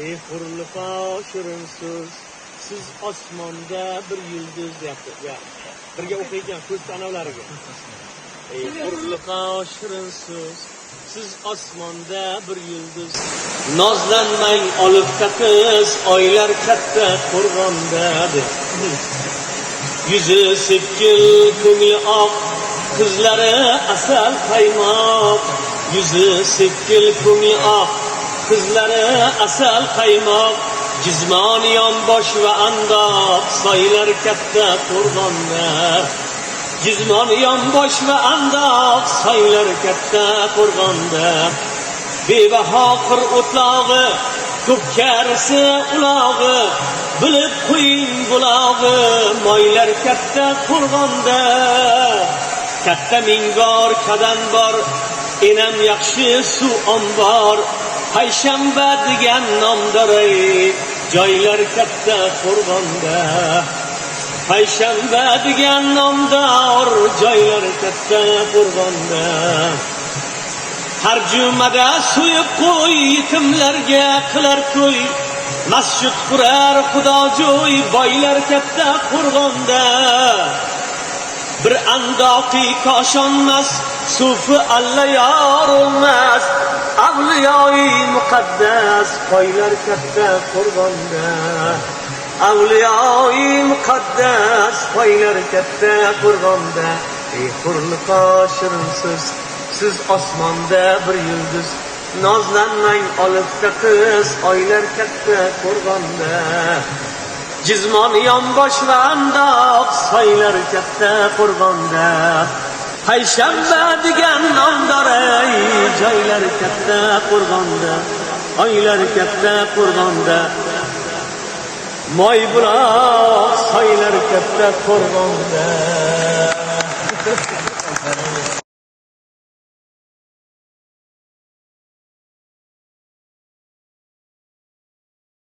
Ey hurliqo shirinsiz, siz osmonda bir yulduz deyapti. Birga o'qiygan ko'z tanavlariga. Ey hurliqo shirinsiz, siz osmonda bir yulduz. Nozlanmang olibda qiz, oylar katta qo'rg'onda. Yüzü sepkil, ko'ngli oq, qizlari asal qaymoq. Yüzü sepkil, ko'ngli oq, qizlari asal qaymoq. Jismoni yonbosh va andoq, soylar katta qo'rg'onda. Jismoni yonbosh va andoq, soylar katta qo'rg'onda. Bebaho qir o'tlog'i, ko'pkarisi ulog'i, bilib qo'ying bulog'i, moylar katta qo'rg'onda. Katta mingor kadan bor, enam yaxshi suv ombor. Payshanba degan nomdor, joylar katta qo'rg'onda. Payshanba degan nomdor, joylar katta qo'rg'onda. Har jumada so'yib qo'y, yetimlarga qilar to'y. Masjid qurar xudojo'y, boylar katta qo'rg'onda. Bir andoqi koshonmas, sufi alla yor olmas. Avliyoyi muqaddas, boylar katta qo'rg'onda. Avliyoyi muqaddas, boylar katta qo'rg'onda. Ey hurliqo shirinsiz, siz osmonda bir yulduz. Nozlanmang olibda qiz, oylar katta qo'rg'onda. Jismoni yonbosh va andoq, soylar katta qo'rg'onda. Payshanba degan nomdor, joylar katta qo'rg'onda. Oylar katta qo'rg'onda. Moy buloq, soylar katta qo'rg'onda.